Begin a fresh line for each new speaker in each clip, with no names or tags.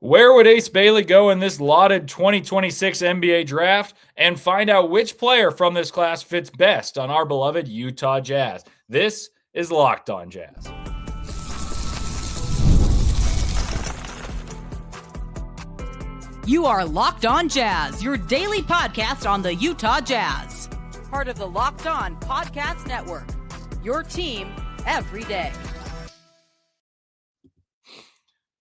Where would Ace Bailey go in this lauded 2026 NBA draft? And find out which player from this class fits best on our beloved Utah Jazz. This is Locked On Jazz.
You are Locked On Jazz, your daily podcast on the Utah Jazz. Part of the Locked On Podcast Network, your team every day.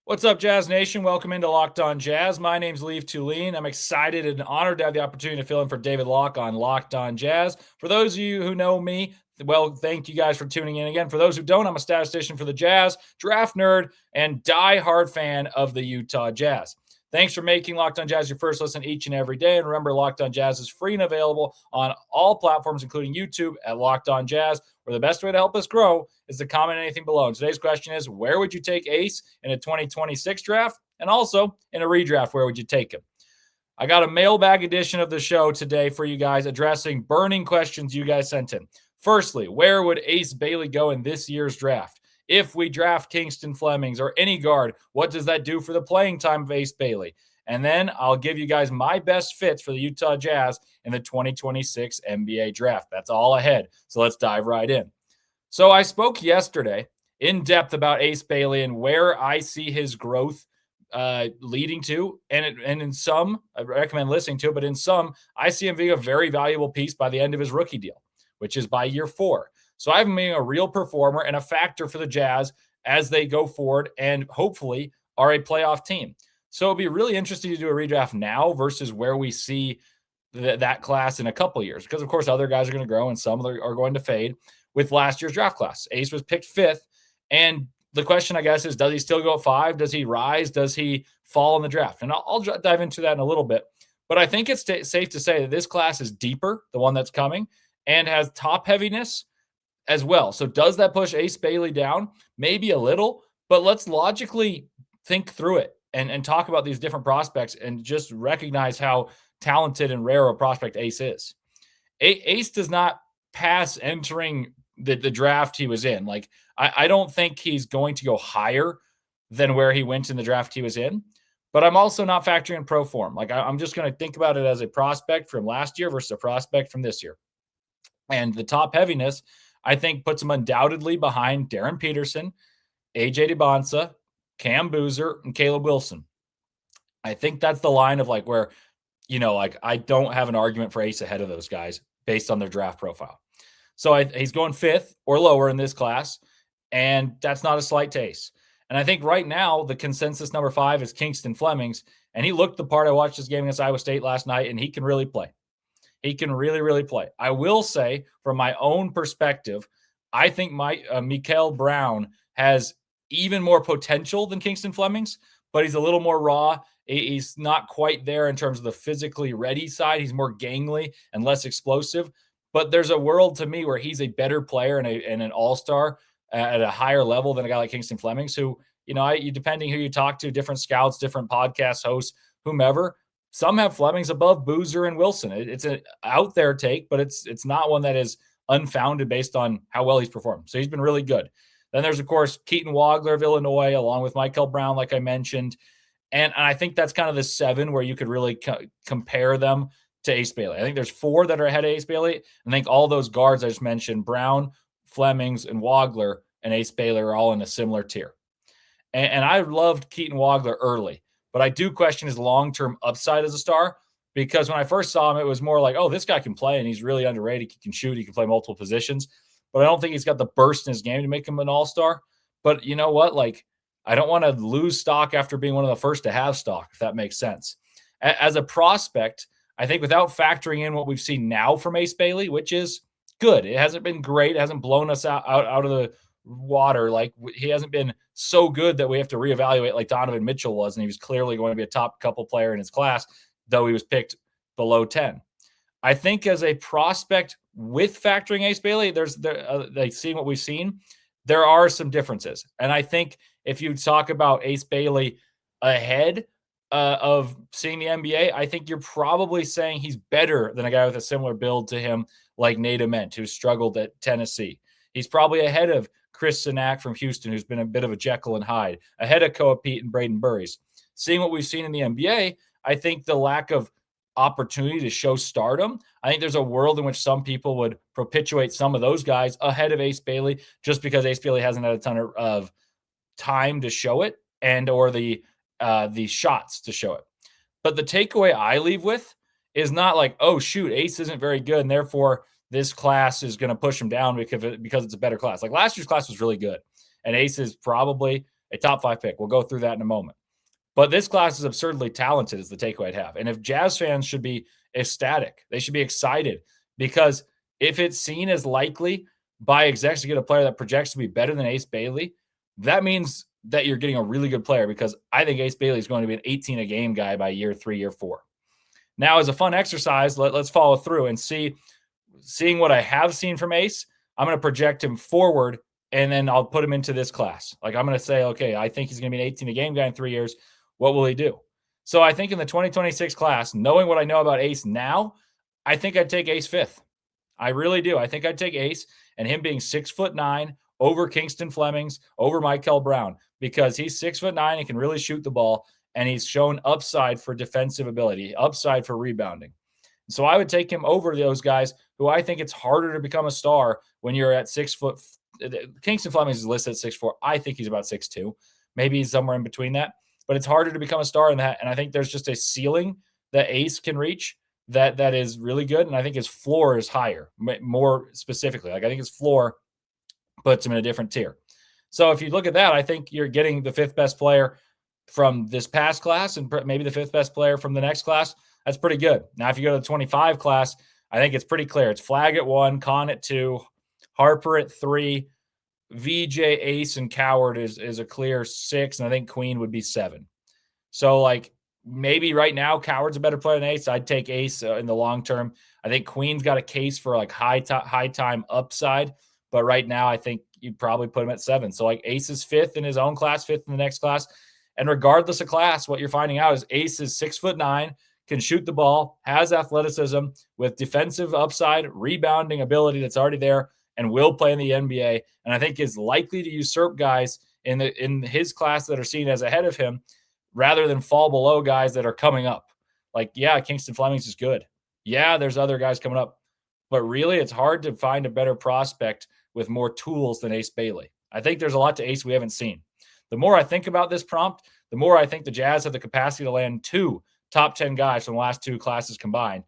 What's up, Jazz Nation? Welcome into Locked On Jazz. My name's Leif Tulane. I'm excited and honored to have the opportunity to fill in for David Locke on Locked On Jazz. For those of you who know me, well, thank you guys for tuning in again. For those who don't, I'm a statistician for the Jazz, draft nerd, and die-hard fan of the Utah Jazz. Thanks for making Locked On Jazz your first listen each and every day. And remember, Locked On Jazz is free and available on all platforms, including YouTube at Locked On Jazz, where the best way to help us grow is to comment anything below. And today's question is, where would you take Ace in a 2026 draft? And also, in a redraft, where would you take him? I got a mailbag edition of the show today for you guys addressing burning questions you guys sent in. Firstly, where would Ace Bailey go in this year's draft? If we draft Kingston Flemings or any guard, what does that do for the playing time of Ace Bailey? And then I'll give you guys my best fits for the Utah Jazz in the 2026 NBA draft. That's all ahead. So let's dive right in. So I spoke yesterday in depth about Ace Bailey and where I see his growth leading to. And in some, I recommend listening to it, but in some, I see him being a very valuable piece by the end of his rookie deal, which is by year 4. So I have him being a real performer and a factor for the Jazz as they go forward and hopefully are a playoff team. So it'll be really interesting to do a redraft now versus where we see that class in a couple of years, because, of course, other guys are going to grow and some are going to fade with last year's draft class. Ace was picked 5th. And the question, I guess, is, does he still go at 5? Does he rise? Does he fall in the draft? And I'll dive into that in a little bit. But I think it's safe to say that this class is deeper, the one that's coming, and has top heaviness as well. So does that push Ace Bailey down? Maybe a little, but let's logically think through it and talk about these different prospects and just recognize how talented and rare a prospect Ace is. Ace does not pass entering the draft he was in. Like, I don't think he's going to go higher than where he went in the draft he was in, but I'm also not factoring in pro form. Like, I'm just going to think about it as a prospect from last year versus a prospect from this year. And the top heaviness, I think, puts him undoubtedly behind Darren Peterson, AJ DeBonsa, Cam Boozer, and Caleb Wilson. I think that's the line of like where, I don't have an argument for Ace ahead of those guys based on their draft profile. So he's going 5th or lower in this class, and that's not a slight to Ace. And I think right now the consensus number 5 is Kingston Flemings, and he looked the part. I watched this game against Iowa State last night, and he can really play. He can really, really play. I will say, from my own perspective, I think Mikael Brown has even more potential than Kingston Flemings, but he's a little more raw. He's not quite there in terms of the physically ready side. He's more gangly and less explosive. But there's a world to me where he's a better player and an all-star at a higher level than a guy like Kingston Flemings, who, depending who you talk to, different scouts, different podcast hosts, whomever, some have Flemings above Boozer and Wilson. It's an out there take, but it's not one that is unfounded based on how well he's performed. So he's been really good. Then there's, of course, Keaton Wagler of Illinois, along with Mikael Brown, like I mentioned. And I think that's kind of the 7 where you could really compare them to Ace Bailey. I think there's 4 that are ahead of Ace Bailey. I think all those guards I just mentioned, Brown, Flemings, and Wagler, and Ace Bailey are all in a similar tier. And I loved Keaton Wagler early, but I do question his long-term upside as a star, because when I first saw him, it was more like, oh, this guy can play and he's really underrated. He can shoot. He can play multiple positions. But I don't think he's got the burst in his game to make him an all-star. But you know what? Like, I don't want to lose stock after being one of the first to have stock, if that makes sense. As a prospect, I think without factoring in what we've seen now from Ace Bailey, which is good. It hasn't been great. It hasn't blown us out of the water. Like, he hasn't been so good that we have to reevaluate like Donovan Mitchell was, and he was clearly going to be a top couple player in his class, though he was picked below 10. I think as a prospect with factoring Ace Bailey, like seeing what we've seen, there are some differences. And I think if you talk about Ace Bailey ahead of seeing the NBA, I think you're probably saying he's better than a guy with a similar build to him, like Nate Ament, who struggled at Tennessee. He's probably ahead of Chris Sinak from Houston, who's been a bit of a Jekyll and Hyde, ahead of Koa Pete and Braden Burries. seeing what we've seen in the NBA, I think the lack of opportunity to show stardom, I think there's a world in which some people would perpetuate some of those guys ahead of Ace Bailey just because Ace Bailey hasn't had a ton of time to show it and or the shots to show it. But the takeaway I leave with is not like, oh shoot, Ace isn't very good, and therefore this class is going to push him down because it's a better class. Like last year's class was really good, and Ace is probably a top 5 pick. We'll go through that in a moment. But this class is absurdly talented, is the takeaway I'd have. And if Jazz fans should be ecstatic, they should be excited, because if it's seen as likely by execs to get a player that projects to be better than Ace Bailey, that means that you're getting a really good player, because I think Ace Bailey is going to be an 18 a game guy by year 3, year 4. Now, as a fun exercise, let's follow through and seeing what I have seen from Ace. I'm going to project him forward, and then I'll put him into this class. Like I'm going to say, okay, I think he's going to be an 18 a game guy in 3 years. What will he do? So I think in the 2026 class, knowing what I know about Ace now, I think I'd take Ace 5th. I really do. I think I'd take Ace, and him being 6'9" over Kingston Flemings, over Michael Brown, because he's 6'9" and can really shoot the ball, and he's shown upside for defensive ability, upside for rebounding. So I would take him over those guys who I think it's harder to become a star when you're at 6 foot. Kingston Flemings is listed at 6'4". I think he's about 6'2". Maybe he's somewhere in between that, but it's harder to become a star in that. And I think there's just a ceiling that Ace can reach that is really good. And I think his floor is higher, more specifically. Like I think his floor puts him in a different tier. So if you look at that, I think you're getting the 5th best player from this past class and maybe the 5th best player from the next class. That's pretty good. Now, if you go to the 25 class, I think it's pretty clear. It's Flag at 1, Con at 2, Harper at 3, VJ, Ace, and Coward is a clear 6, and I think Queen would be 7. So, like, maybe right now Coward's a better player than Ace. I'd take Ace in the long term. I think Queen's got a case for, like, high time upside, but right now I think you'd probably put him at 7. So, like, Ace is 5th in his own class, 5th in the next class. And regardless of class, what you're finding out is Ace is 6'9", can shoot the ball, has athleticism with defensive upside, rebounding ability that's already there, and will play in the NBA. And I think is likely to usurp guys in his class that are seen as ahead of him, rather than fall below guys that are coming up. Like, yeah, Kingston Flemings is good. Yeah, there's other guys coming up. But really, it's hard to find a better prospect with more tools than Ace Bailey. I think there's a lot to Ace we haven't seen. The more I think about this prompt, the more I think the Jazz have the capacity to land 2 top 10 guys from the last 2 classes combined.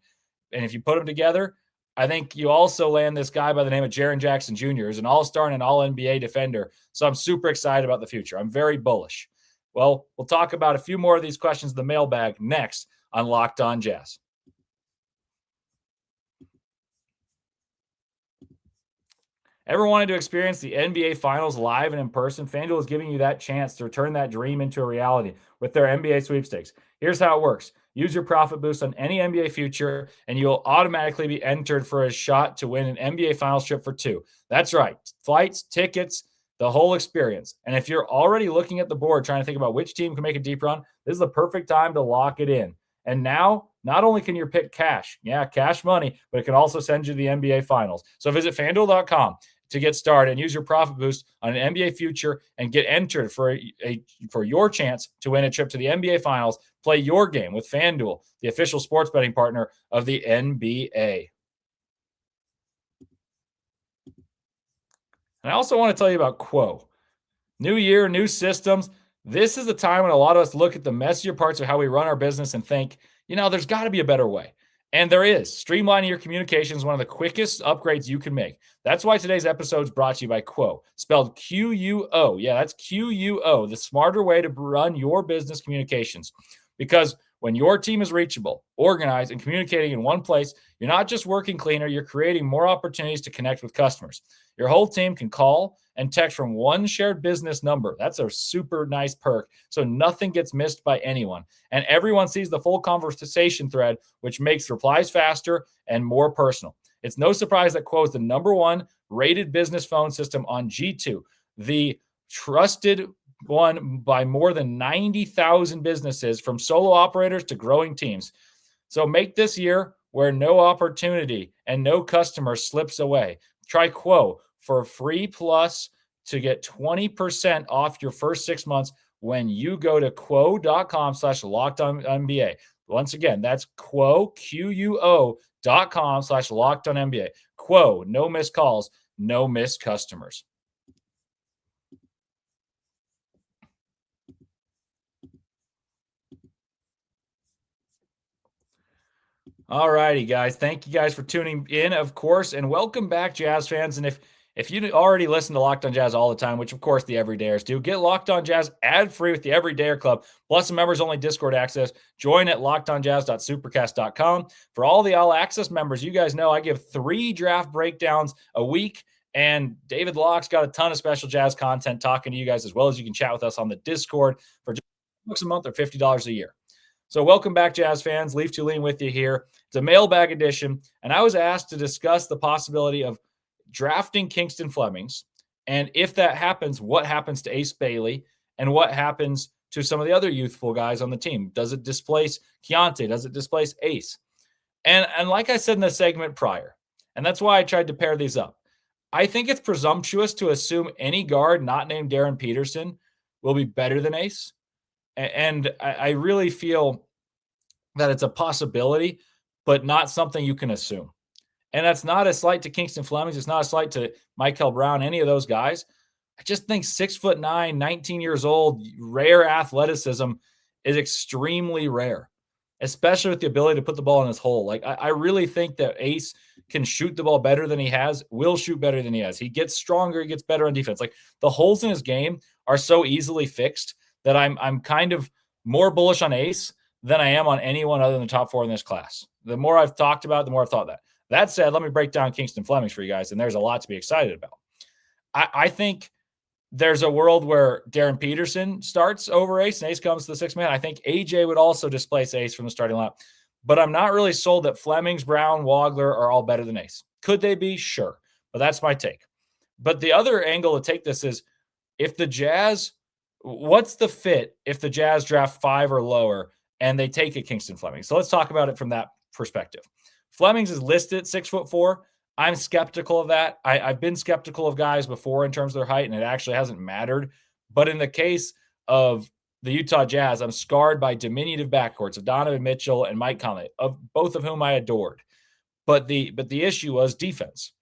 And if you put them together, I think you also land this guy by the name of Jaren Jackson Jr., who's an all-star and an all-NBA defender. So I'm super excited about the future. I'm very bullish. Well, we'll talk about a few more of these questions in the mailbag next on Locked On Jazz. Ever wanted to experience the NBA Finals live and in person? FanDuel is giving you that chance to turn that dream into a reality with their NBA sweepstakes. Here's how it works. Use your profit boost on any NBA future, and you'll automatically be entered for a shot to win an NBA Finals trip for 2. That's right. Flights, tickets, the whole experience. And if you're already looking at the board trying to think about which team can make a deep run, this is the perfect time to lock it in. And now, not only can you pick cash, cash money, but it can also send you the NBA Finals. So visit FanDuel.com to get started and use your profit boost on an NBA future and get entered for your chance to win a trip to the NBA Finals. Play your game with FanDuel, the official sports betting partner of the NBA. And I also want to tell you about Quo. New year, new systems. This is the time when a lot of us look at the messier parts of how we run our business and think, there's got to be a better way. And there is. Streamlining your communication is one of the quickest upgrades you can make. That's why today's episode is brought to you by Quo, spelled Q-U-O. Yeah, that's Q-U-O, the smarter way to run your business communications. Because when your team is reachable, organized, and communicating in one place, you're not just working cleaner, you're creating more opportunities to connect with customers. Your whole team can call and text from one shared business number. That's a super nice perk, so nothing gets missed by anyone. And everyone sees the full conversation thread, which makes replies faster and more personal. It's no surprise that Quo is the #1 rated business phone system on G2, the trusted one by more than 90,000 businesses, from solo operators to growing teams. So make this year where no opportunity and no customer slips away. Try Quo for free plus to get 20% off your first 6 months when you go to quo.com/lockedonnba. Once again, that's quo.com/lockedonnba. Quo, no missed calls, no missed customers. All righty, guys. Thank you guys for tuning in, of course, and welcome back, Jazz fans. And if you already listen to Locked On Jazz all the time, which of course the everydayers do, get Locked On Jazz ad-free with the Everydayer Club, plus some members-only Discord access. Join at lockedonjazz.supercast.com. For all the all-access members, you guys know I give 3 draft breakdowns a week, and David Locke's got a ton of special Jazz content talking to you guys, as well as you can chat with us on the Discord for just $1 a month or $50 a year. So welcome back, Jazz fans. Leaf Tulane with you here. It's a mailbag edition, and I was asked to discuss the possibility of drafting Kingston Flemings, and if that happens, what happens to Ace Bailey, and what happens to some of the other youthful guys on the team? Does it displace Keontae? Does it displace Ace? And like I said in the segment prior, and that's why I tried to pair these up, I think it's presumptuous to assume any guard not named Darren Peterson will be better than Ace. And I really feel that it's a possibility, but not something you can assume. And that's not a slight to Kingston Flemings. It's not a slight to Michael Brown, any of those guys. I just think 6'9", 19 years old, rare athleticism is extremely rare, especially with the ability to put the ball in his hole. Like, I really think that Ace can shoot the ball better than he has, will shoot better than he has. He gets stronger, he gets better on defense. Like, the holes in his game are so easily fixed that I'm kind of more bullish on Ace than I am on anyone other than the top 4 in this class. The more I've talked about it, the more I've thought that. That said, let me break down Kingston Flemings for you guys, and there's a lot to be excited about. I think there's a world where Darren Peterson starts over Ace, and Ace comes to the 6th man. I think AJ would also displace Ace from the starting lineup, but I'm not really sold that Flemings, Brown, Wagler are all better than Ace. Could they be? Sure, but that's my take. But the other angle to take this is, if the Jazz, what's the fit if the Jazz draft 5 or lower and they take a Kingston Flemings? So let's talk about it from that perspective. Flemings is listed at 6'4". I'm skeptical of that. I've been skeptical of guys before in terms of their height, and it actually hasn't mattered. But in the case of the Utah Jazz, I'm scarred by diminutive backcourts of Donovan Mitchell and Mike Conley, of both of whom I adored. But the issue was defense.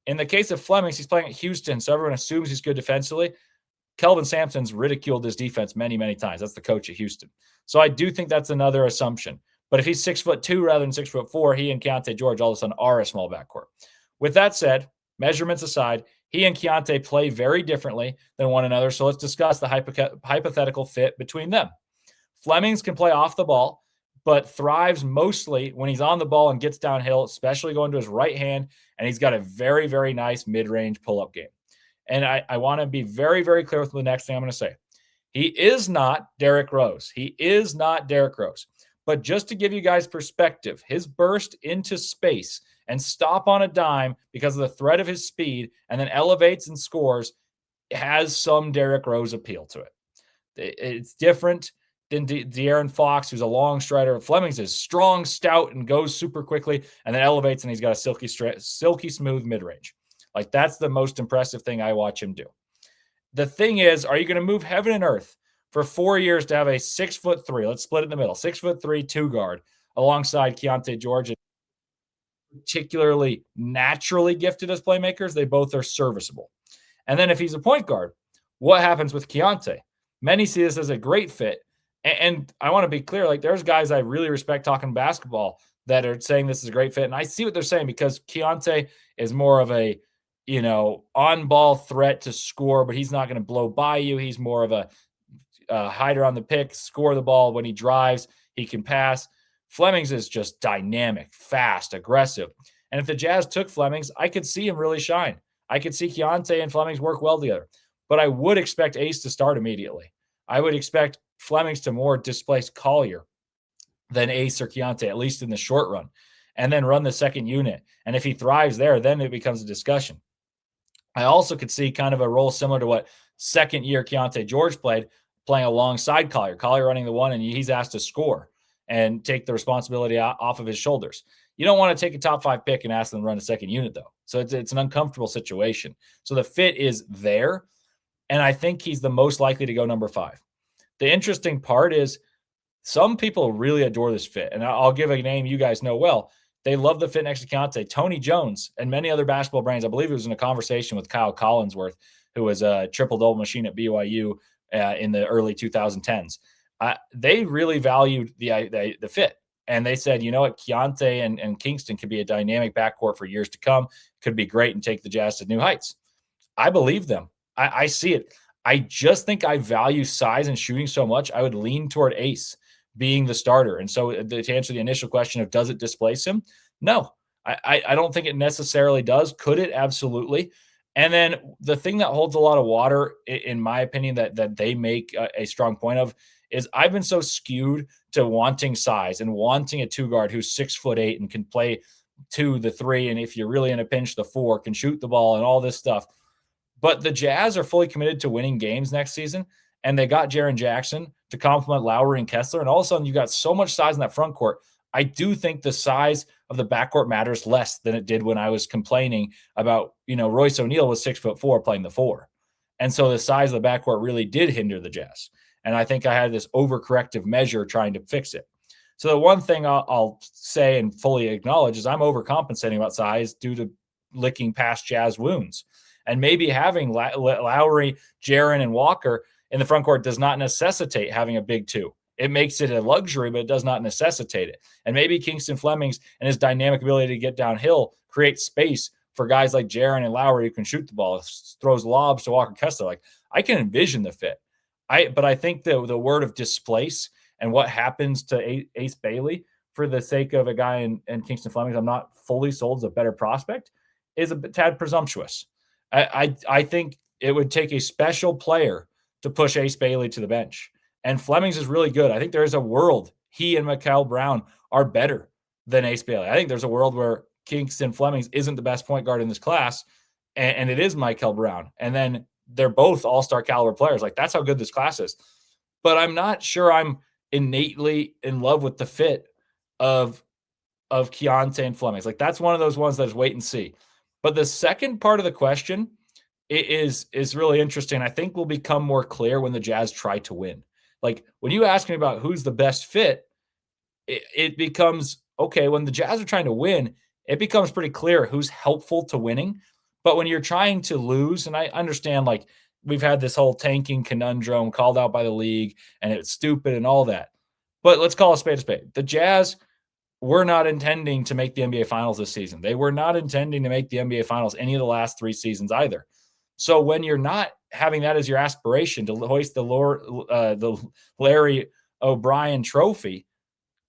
In the case of Flemings, he's playing at Houston, so everyone assumes he's good defensively. Kelvin Sampson's ridiculed his defense many, many times. That's the coach at Houston. So I do think that's another assumption. But if he's 6'2" rather than 6'4", he and Keontae George all of a sudden are a small backcourt. With that said, measurements aside, he and Keontae play very differently than one another. So let's discuss the hypothetical fit between them. Flemings can play off the ball, but thrives mostly when he's on the ball and gets downhill, especially going to his right hand. And he's got a very, very nice mid-range pull-up game. And I want to be very, very clear with the next thing I'm going to say. He is not Derrick Rose. He is not Derrick Rose. But just to give you guys perspective, his burst into space and stop on a dime because of the threat of his speed and then elevates and scores has some Derrick Rose appeal to it. It's different than De'Aaron Fox, who's a long strider. Flemings is strong, stout, and goes super quickly and then elevates, and he's got a silky smooth mid-range. Like, that's the most impressive thing I watch him do. The thing is, are you going to move heaven and earth for 4 years to have a 6'3"? Let's split it in the middle. 6'3" 2 guard alongside Keontae George. Particularly naturally gifted as playmakers, they both are serviceable. And then if he's a point guard, what happens with Keontae? Many see this as a great fit. And I want to be clear, like, there's guys I really respect talking basketball that are saying this is a great fit. And I see what they're saying because Keontae is more of a, on-ball threat to score, but he's not going to blow by you. He's more of a hider on the pick, score the ball when he drives. He can pass. Flemings is just dynamic, fast, aggressive. And if the Jazz took Flemings, I could see him really shine. I could see Keontae and Flemings work well together. But I would expect Ace to start immediately. I would expect Flemings to more displace Collier than Ace or Keontae, at least in the short run, and then run the second unit. And if he thrives there, then it becomes a discussion. I also could see kind of a role similar to what second-year Keontae George playing alongside Collier. Collier running the one, and he's asked to score and take the responsibility off of his shoulders. You don't want to take a top 5 pick and ask them to run a second unit, though. So it's an uncomfortable situation. So the fit is there, and I think he's the most likely to go number 5. the interesting part is some people really adore this fit. And I'll give a name you guys know well. They love the fit next to Keontae. Tony Jones and many other basketball brains. I believe it was in a conversation with Kyle Collinsworth, who was a triple-double machine at BYU in the early 2010s. They really valued the fit. And they said, you know what, Keontae and Kingston could be a dynamic backcourt for years to come. Could be great and take the Jazz to new heights. I believe them. I see it. I just think I value size and shooting so much, I would lean toward Ace being the starter. And so to answer the initial question of does it displace him? No, I don't think it necessarily does. Could it? Absolutely. And then the thing that holds a lot of water, in my opinion, that they make a strong point of is I've been so skewed to wanting size and wanting a two guard who's 6'8" and can play 2, the 3, and if you're really in a pinch, the 4, can shoot the ball and all this stuff. But the Jazz are fully committed to winning games next season, and they got Jaren Jackson to complement Lowry and Kessler, and all of a sudden you got so much size in that front court. I do think the size of the backcourt matters less than it did when I was complaining about, Royce O'Neal was 6'4" playing the 4. And so the size of the backcourt really did hinder the Jazz. And I think I had this overcorrective measure trying to fix it. So the one thing I'll say and fully acknowledge is I'm overcompensating about size due to licking past Jazz wounds. And maybe having Lowry, Jaren, and Walker in the front court does not necessitate having a big 2. It makes it a luxury, but it does not necessitate it. And maybe Kingston Flemings and his dynamic ability to get downhill creates space for guys like Jaren and Lowry who can shoot the ball, throws lobs to Walker Kessler. Like, I can envision the fit. But I think the word of displace and what happens to Ace Bailey for the sake of a guy in Kingston Flemings I'm not fully sold as a better prospect is a tad presumptuous. I think it would take a special player to push Ace Bailey to the bench. And Flemings is really good. I think there is a world he and Mikael Brown are better than Ace Bailey. I think there's a world where Kingston Flemings isn't the best point guard in this class, and it is Mikael Brown. And then they're both all-star caliber players. Like, that's how good this class is. But I'm not sure I'm innately in love with the fit of Keontae and Flemings. Like, that's one of those ones that is wait and see. But the second part of the question is really interesting. I think will become more clear when the Jazz try to win. Like, when you ask me about who's the best fit, it becomes, okay, when the Jazz are trying to win, it becomes pretty clear who's helpful to winning. But when you're trying to lose, and I understand, like, we've had this whole tanking conundrum called out by the league, and it's stupid and all that. But let's call a spade a spade. The Jazz were not intending to make the NBA Finals this season. They were not intending to make the NBA Finals any of the last 3 seasons either. So when you're not having that as your aspiration to hoist the Larry O'Brien trophy,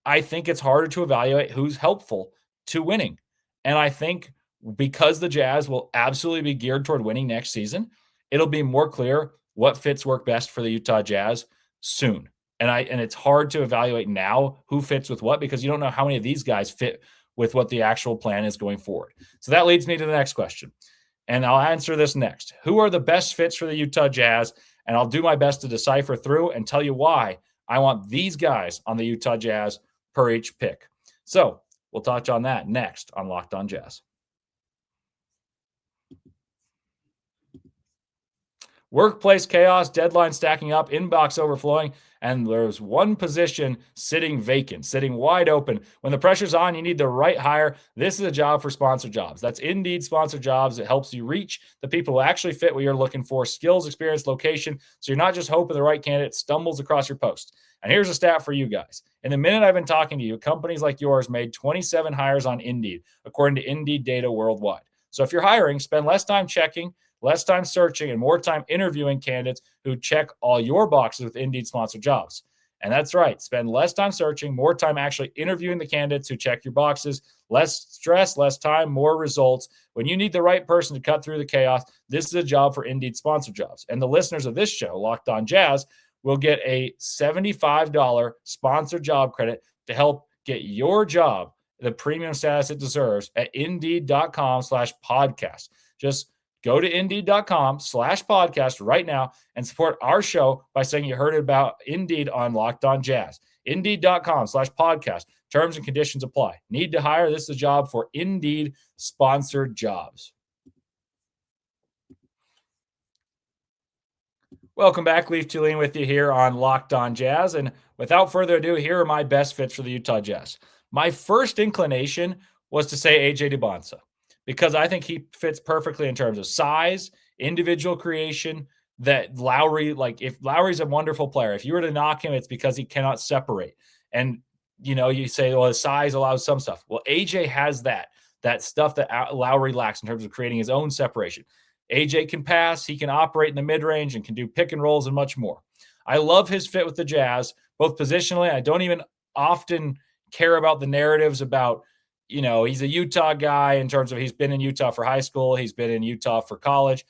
I think it's harder to evaluate who's helpful to winning. And I think because the Jazz will absolutely be geared toward winning next season, it'll be more clear what fits work best for the Utah Jazz soon. And it's hard to evaluate now who fits with what, because you don't know how many of these guys fit with what the actual plan is going forward. So that leads me to the next question. And I'll answer this next. Who are the best fits for the Utah Jazz? And I'll do my best to decipher through and tell you why I want these guys on the Utah Jazz per each pick. So we'll touch on that next on Locked On Jazz. Workplace chaos, deadline stacking up, inbox overflowing, and there's one position sitting vacant, sitting wide open. When the pressure's on, you need the right hire. This is a job for Sponsored Jobs. That's Indeed Sponsored Jobs. It helps you reach the people who actually fit what you're looking for, skills, experience, location, so you're not just hoping the right candidate stumbles across your post. And here's a stat for you guys. In the minute I've been talking to you, companies like yours made 27 hires on Indeed, according to Indeed data worldwide. So if you're hiring, spend less time checking, less time searching, and more time interviewing candidates who check all your boxes with Indeed Sponsored Jobs. And that's right. Spend less time searching, more time actually interviewing the candidates who check your boxes. Less stress, less time, more results. When you need the right person to cut through the chaos, this is a job for Indeed Sponsored Jobs. And the listeners of this show, Locked On Jazz, will get a $75 sponsored job credit to help get your job the premium status it deserves at Indeed.com/podcast. Just go to Indeed.com/podcast right now and support our show by saying you heard about Indeed on Locked On Jazz. Indeed.com/podcast. Terms and conditions apply. Need to hire? This is a job for Indeed Sponsored Jobs. Welcome back. Leaf Tulane with you here on Locked On Jazz. And without further ado, here are my best fits for the Utah Jazz. My first inclination was to say AJ DeBonsa because I think he fits perfectly in terms of size, individual creation. That Lowry, like if Lowry's a wonderful player, if you were to knock him, it's because he cannot separate. And you say, well, his size allows some stuff. Well, AJ has that stuff that Lowry lacks in terms of creating his own separation. AJ can pass, he can operate in the mid-range and can do pick and rolls and much more. I love his fit with the Jazz, both positionally. I don't even often care about the narratives about, he's a Utah guy in terms of he's been in Utah for high school, he's been in Utah for college.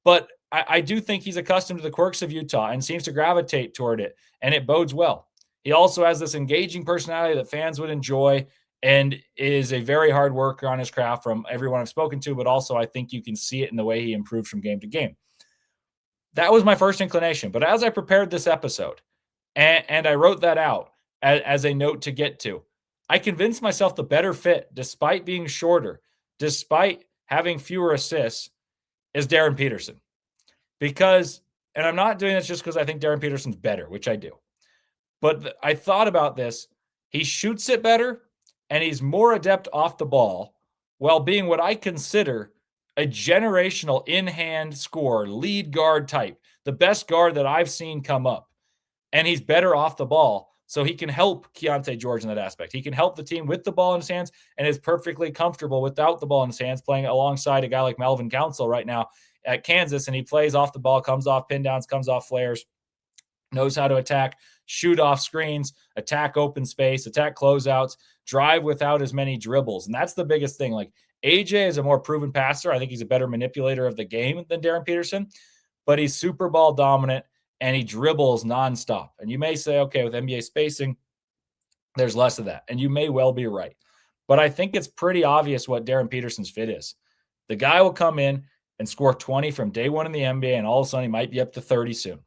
But I do think he's accustomed to the quirks of Utah and seems to gravitate toward it, and it bodes well. He also has this engaging personality that fans would enjoy and is a very hard worker on his craft from everyone I've spoken to, but also I think you can see it in the way he improves from game to game. That was my first inclination. But as I prepared this episode, and I wrote that out as a note to get to, I convinced myself the better fit, despite being shorter, despite having fewer assists, is Darren Peterson. Because, and I'm not doing this just because I think Darren Peterson's better, which I do. But I thought about this. He shoots it better, and he's more adept off the ball while being what I consider a generational in-hand scorer, lead guard type, the best guard that I've seen come up. And he's better off the ball, so he can help Keontae George in that aspect. He can help the team with the ball in his hands and is perfectly comfortable without the ball in his hands, playing alongside a guy like Melvin Council right now at Kansas, and he plays off the ball, comes off pin downs, comes off flares, knows how to attack, shoot off screens, attack open space, attack closeouts, drive without as many dribbles. And that's the biggest thing. Like AJ is a more proven passer. I think he's a better manipulator of the game than Darren Peterson, but he's super ball dominant and he dribbles nonstop. And you may say, okay, with NBA spacing, there's less of that. And you may well be right. But I think it's pretty obvious what Darren Peterson's fit is. The guy will come in and score 20 from day one in the NBA, and all of a sudden he might be up to 30 soon.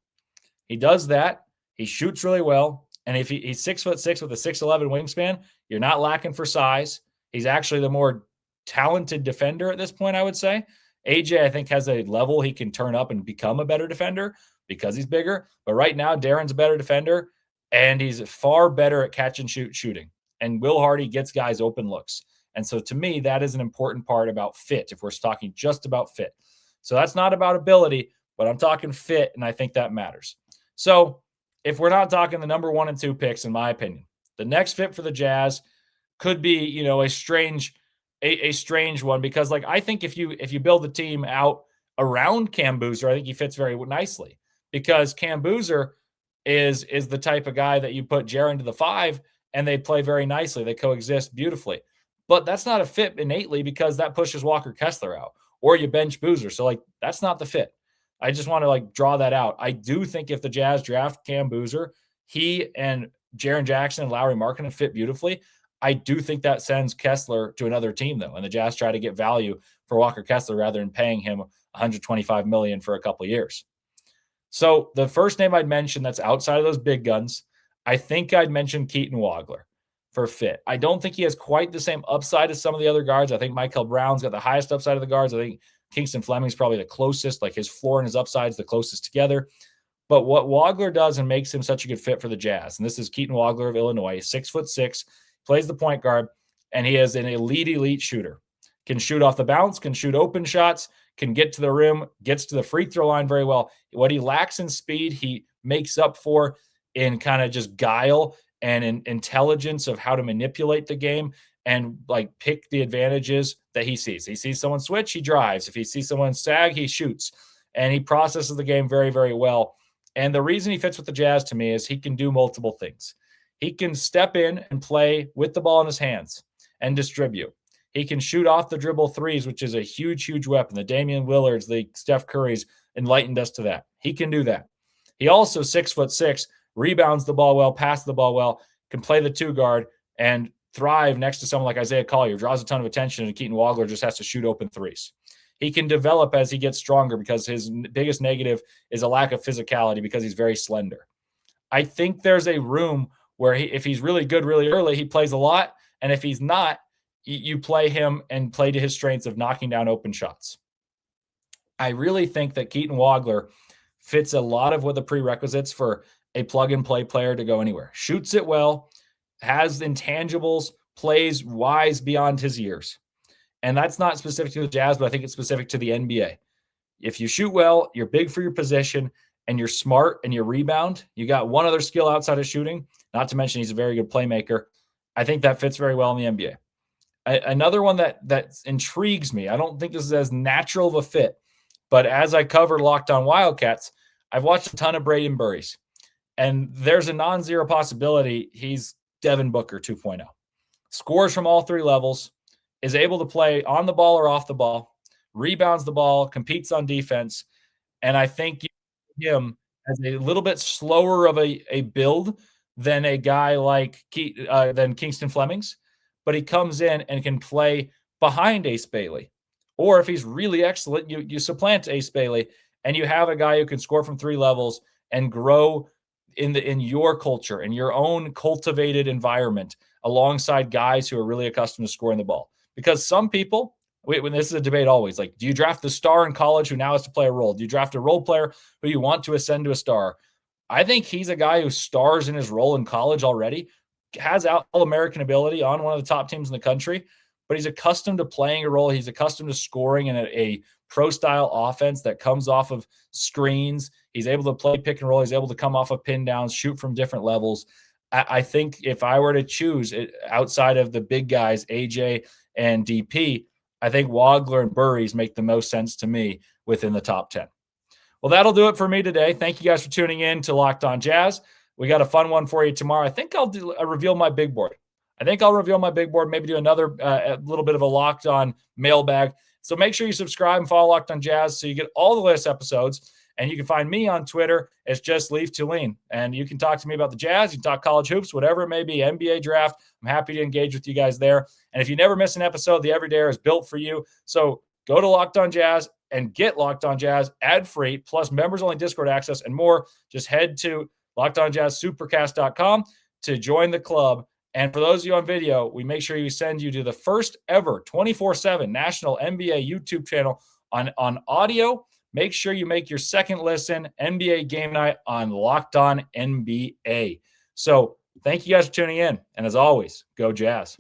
He does that. He shoots really well. And if he's 6'6" with a 6'11" wingspan, you're not lacking for size. He's actually the more talented defender at this point, I would say. AJ, I think, has a level he can turn up and become a better defender because he's bigger. But right now, Darren's a better defender, and he's far better at catch and shoot shooting. And Will Hardy gets guys open looks. And so to me, that is an important part about fit, if we're talking just about fit. So that's not about ability, but I'm talking fit, and I think that matters. So if we're not talking the number 1 and 2 picks, in my opinion, the next fit for the Jazz could be, a strange one, because like I think if you build the team out around Cam Boozer, I think he fits very nicely, because Cam Boozer is the type of guy that you put Jaren to the 5 and they play very nicely. They coexist beautifully. But that's not a fit innately, because that pushes Walker Kessler out, or you bench Boozer. So like that's not the fit. I just want to draw that out. I do think if the Jazz draft Cam Boozer, he and Jaren Jackson and Lauri Markkanen fit beautifully. I do think that sends Kessler to another team, though, and the Jazz try to get value for Walker Kessler rather than paying him $125 million for a couple of years. So the first name I'd mention that's outside of those big guns, I think I'd mention Keaton Wagler for fit. I don't think he has quite the same upside as some of the other guards. I think Michael Brown's got the highest upside of the guards. I think Kingston Fleming's probably the closest, like his floor and his upside is the closest together. But what Wagler does and makes him such a good fit for the Jazz, and this is Keaton Wagler of Illinois, 6'6", plays the point guard, and he is an elite shooter. Can shoot off the bounce, can shoot open shots, can get to the rim, gets to the free throw line very well. What he lacks in speed, he makes up for in kind of just guile and in intelligence of how to manipulate the game and pick the advantages that he sees. He sees someone switch, he drives. If he sees someone sag, he shoots. And he processes the game very, very well. And the reason he fits with the Jazz to me is he can do multiple things. He can step in and play with the ball in his hands and distribute. He can shoot off the dribble threes, which is a huge weapon. The Damian Lillards, the Steph Currys enlightened us to that. He can do that. He also 6'6", rebounds the ball well, passes the ball well, can play the 2 guard and thrive next to someone like Isaiah Collier, draws a ton of attention, and Keaton Wagler just has to shoot open threes. He can develop as he gets stronger, because his biggest negative is a lack of physicality, because he's very slender. I think there's a room where if he's really good really early, he plays a lot. And if he's not, you play him and play to his strengths of knocking down open shots. I really think that Keaton Wagler fits a lot of what the prerequisites for a plug-and-play player to go anywhere. Shoots it well, has intangibles, plays wise beyond his years. And that's not specific to the Jazz, but I think it's specific to the NBA. If you shoot well, you're big for your position, and you're smart and you rebound, you got one other skill outside of shooting, not to mention he's a very good playmaker. I think that fits very well in the NBA. Another one that intrigues me, I don't think this is as natural of a fit, but as I covered Locked On Wildcats, I've watched a ton of Braden Burries, and there's a non-zero possibility he's Devin Booker 2.0. Scores from all three levels, is able to play on the ball or off the ball, rebounds the ball, competes on defense, and I think him as a little bit slower of a build than a guy like than Kingston Flemings, but he comes in and can play behind Ace Bailey. Or if he's really excellent, you supplant Ace Bailey and you have a guy who can score from three levels and grow in your culture, in your own cultivated environment, alongside guys who are really accustomed to scoring the ball. Because some people, when this is a debate always, like, do you draft the star in college who now has to play a role? Do you draft a role player who you want to ascend to a star? I think he's a guy who stars in his role in college already, has all-American ability on one of the top teams in the country, but he's accustomed to playing a role. He's accustomed to scoring in a pro-style offense that comes off of screens. He's able to play pick and roll. He's able to come off of pin downs, shoot from different levels. I think if I were to choose outside of the big guys, AJ and DP, I think Wagler and Burries make the most sense to me within the top 10. Well, that'll do it for me today. Thank you guys for tuning in to Locked On Jazz. We got a fun one for you tomorrow. I think I'll reveal my big board. Maybe do another a little bit of a Locked On mailbag. So make sure you subscribe and follow Locked On Jazz so you get all the latest episodes. And you can find me on Twitter as just Leaf Tulane. And you can talk to me about the Jazz. You can talk college hoops, whatever it may be, NBA draft. I'm happy to engage with you guys there. And if you never miss an episode, the Everydayer is built for you. So go to Locked On Jazz and get Locked On Jazz ad-free, plus members-only Discord access and more. Just head to LockedOnJazzSupercast.com to join the club. And for those of you on video, we make sure we send you to the first ever 24/7 national NBA YouTube channel on audio. Make sure you make your second listen NBA game night on Locked On NBA. So thank you guys for tuning in. And as always, go Jazz.